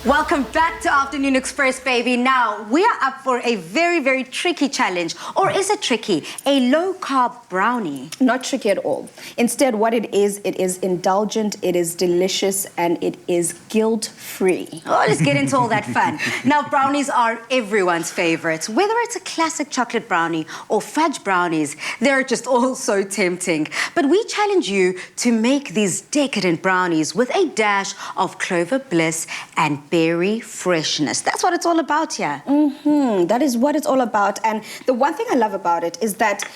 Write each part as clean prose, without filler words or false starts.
Welcome back to Afternoon Express, baby. Now, we are up for a very, very tricky challenge. Or is it tricky? A low-carb brownie. Not tricky at all. Instead, what it is indulgent, it is delicious, and it is guilt-free. Oh, let's get into all that fun. Now, brownies are everyone's favorites. Whether it's a classic chocolate brownie or fudge brownies, they're just all so tempting. But we challenge you to make these decadent brownies with a dash of clover bliss and berry freshness. That's what it's all about here. That is what it's all about. And the one thing I love about it is that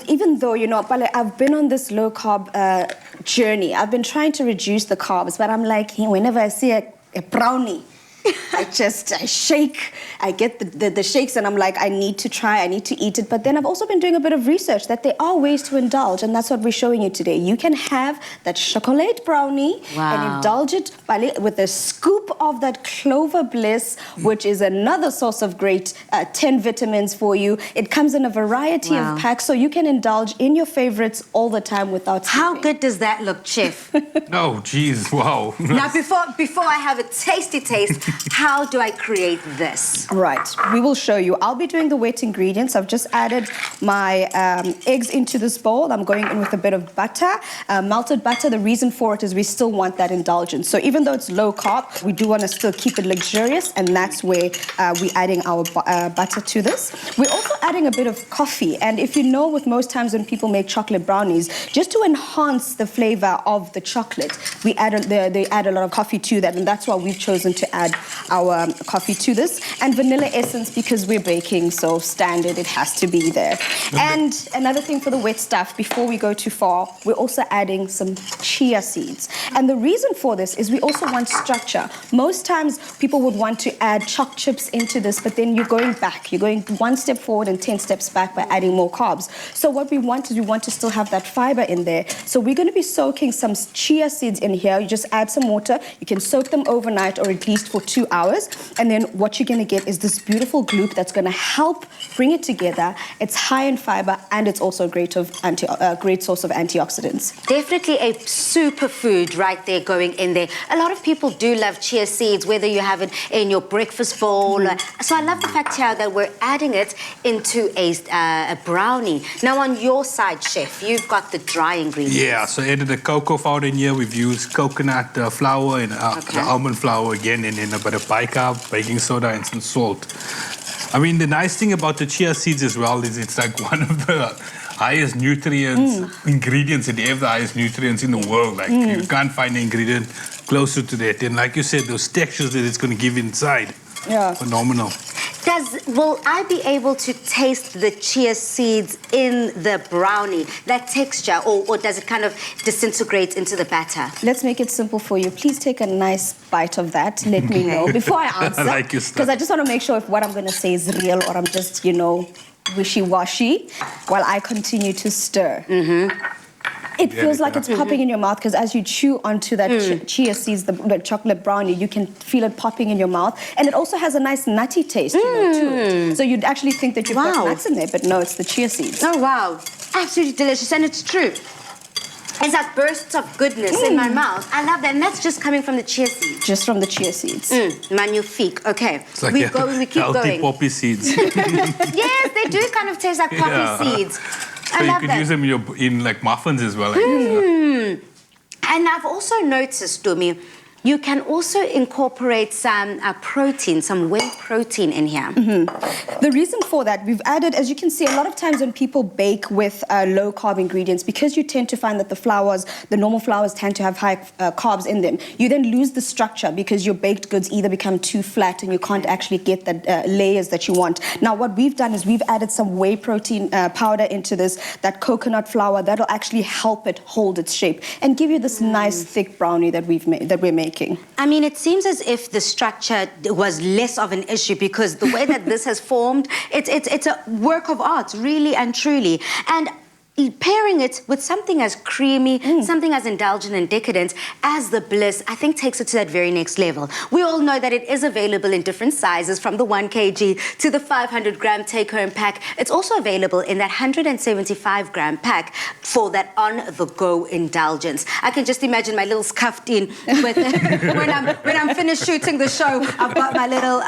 even though, you know, I've been on this low-carb journey, I've been trying to reduce the carbs, but I'm like, whenever I see a brownie, I shake, I get the shakes, and I'm like, I need to try, I need to eat it. But then I've also been doing a bit of research that there are ways to indulge, and that's what we're showing you today. You can have that chocolate brownie and indulge it with a scoop of that clover bliss, which is another source of great 10 vitamins for you. It comes in a variety of packs, so you can indulge in your favorites all the time without skipping. How good does that look, Chef? Oh, geez, wow. Now, before I have a tasty taste, how do I create this? Right, we will show you. I'll be doing the wet ingredients. I've just added my eggs into this bowl. I'm going in with a bit of butter, melted butter. The reason for it is we still want that indulgence. So even though it's low carb, we do want to still keep it luxurious, and that's where we're adding our butter to this. We're also adding a bit of coffee, and if you know, with most times when people make chocolate brownies, just to enhance the flavor of the chocolate, they add a lot of coffee to that, and that's why we've chosen to add our coffee to this. And vanilla essence, because we're baking, so standard, it has to be there. And another thing for the wet stuff, before we go too far, we're also adding some chia seeds. And the reason for this is we also want structure. Most times people would want to add choc chips into this, but then you're going back. You're going one step forward and 10 steps back by adding more carbs. So what we want is we want to still have that fiber in there. So we're going to be soaking some chia seeds in here. You just add some water. You can soak them overnight or at least for 2 hours. And then what you're going to get is this beautiful gloop that's going to help bring it together. It's high in fiber, and it's also a great source of antioxidants. Definitely a superfood right there going in there. A lot of people do love chia seeds, whether you have it in your breakfast bowl. So I love the fact here that we're adding it into a brownie. Now on your side, Chef, you've got the dry ingredients. Yeah, so I added the cocoa powder in here. We've used coconut flour and the almond flour again, and then a bit of bicarb, baking soda, and some salt. I mean, the nice thing about the chia seeds as well is it's like one of the highest nutrients ingredients, and they have the highest nutrients in the world. Like, you can't find an ingredient closer to that. And like you said, those textures that it's going to give inside, phenomenal. Will I be able to taste the chia seeds in the brownie, that texture, or does it kind of disintegrate into the batter? Let's make it simple for you. Please take a nice bite of that. Let me know before I answer. I like your stuff. Because I just want to make sure if what I'm going to say is real or I'm just, you know, wishy-washy while I continue to stir. It feels like it's popping in your mouth, because as you chew onto that chia seeds, the chocolate brownie, you can feel it popping in your mouth. And it also has a nice nutty taste, you know, to it. So you'd actually think that you've got nuts in there, but no, it's the chia seeds. Oh, wow. Absolutely delicious, and it's true. It's like bursts of goodness in my mouth. I love that, and that's just coming from the chia seeds. Just from the chia seeds. Magnifique. Okay, it's like we keep healthy going. Poppy seeds. Yes, they do kind of taste like poppy seeds. So you could use them in like muffins as well. And I've also noticed, Dumi, you can also incorporate some protein, some whey protein in here. The reason for that, we've added, as you can see, a lot of times when people bake with low-carb ingredients, because you tend to find that the normal flours tend to have high carbs in them, you then lose the structure because your baked goods either become too flat and you can't actually get the layers that you want. Now, what we've done is we've added some whey protein powder into this, that coconut flour, that'll actually help it hold its shape and give you this nice, thick brownie that we're making. I mean, it seems as if the structure was less of an issue, because the way that this has formed, it's a work of art, really and truly. And pairing it with something as creamy, something as indulgent and decadent as the Bliss, I think takes it to that very next level. We all know that it is available in different sizes, from the 1 kg to the 500 gram take-home pack. It's also available in that 175 gram pack for that on-the-go indulgence. I can just imagine my little scuffed in with when I'm finished shooting the show. I've got my little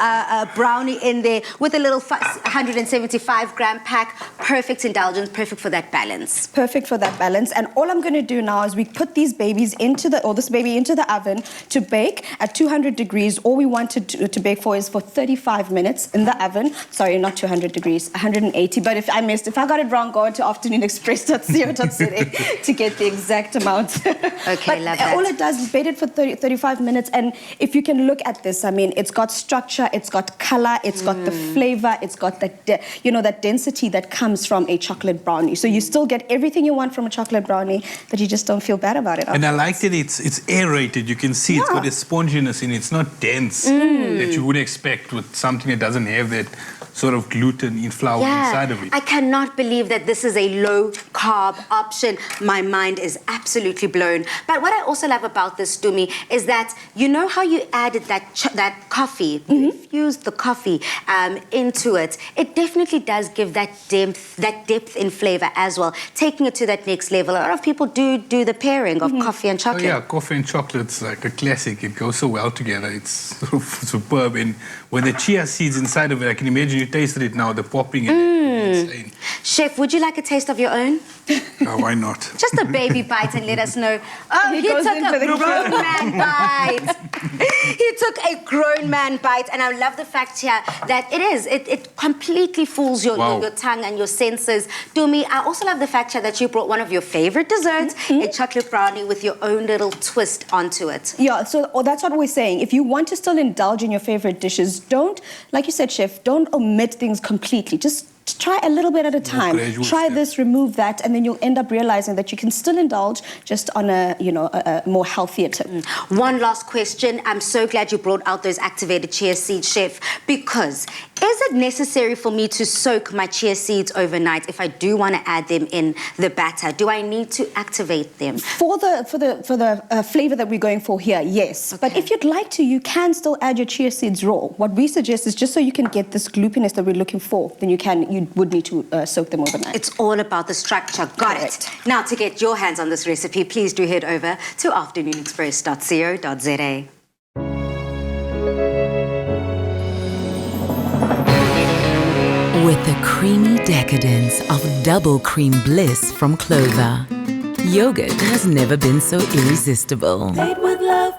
brownie in there with a little 175 gram pack. Perfect indulgence, perfect for that balance. Perfect for that balance. And all I'm going to do now is we put these babies this baby into the oven to bake at 200 degrees. All we want to bake for is for 35 minutes in the oven. Sorry, not 200 degrees, 180. But if I got it wrong, go to afternoonexpress.co.za to get the exact amount. Okay, love that. All it does is bake it for 35 minutes. And if you can look at this, I mean, it's got structure, it's got color, it's got the flavor, it's got that, that density that comes from a chocolate brownie. So you still get everything you want from a chocolate brownie, but you just don't feel bad about it. And I like that it's aerated. You can see it's got a sponginess in it. It's not dense that you would expect with something that doesn't have that sort of gluten in flour inside of it. I cannot believe that this is a low-carb option. My mind is absolutely blown. But what I also love about this, Dumi, is that you know how you added that coffee, you infused the coffee into it. It definitely does give that depth in flavor as well, taking it to that next level. A lot of people do the pairing of coffee and chocolate. Oh yeah, coffee and chocolate's like a classic. It goes so well together. It's sort of superb. And when the chia seeds inside of it, I can imagine you tasted it now, the popping in it. Insane. Chef, would you like a taste of your own? Why not? Just a baby bite and let us know. Oh, he took a grown man bite. He took a grown man bite, and I love the fact here that it completely fools your tongue and your senses. Dumi, I also love the fact here that you brought one of your favorite desserts, a chocolate brownie with your own little twist onto it. Yeah, so that's what we're saying. If you want to still indulge in your favorite dishes, don't, like you said, Chef, don't omit things completely. Just try a little bit at a time. Try this, remove that, and then you'll end up realizing that you can still indulge, just on a more healthier tip. One last question. I'm so glad you brought out those activated chia seeds, Chef, because is it necessary for me to soak my chia seeds overnight if I do want to add them in the batter? Do I need to activate them? For the flavor that we're going for here, yes. Okay. But if you'd like to, you can still add your chia seeds raw. What we suggest is just so you can get this gloopiness that we're looking for, then you would need to soak them overnight. It's all about the structure. Got it. Now, to get your hands on this recipe, please do head over to afternoonexpress.co.za. With the creamy decadence of double cream bliss from Clover, yogurt has never been so irresistible. Made with love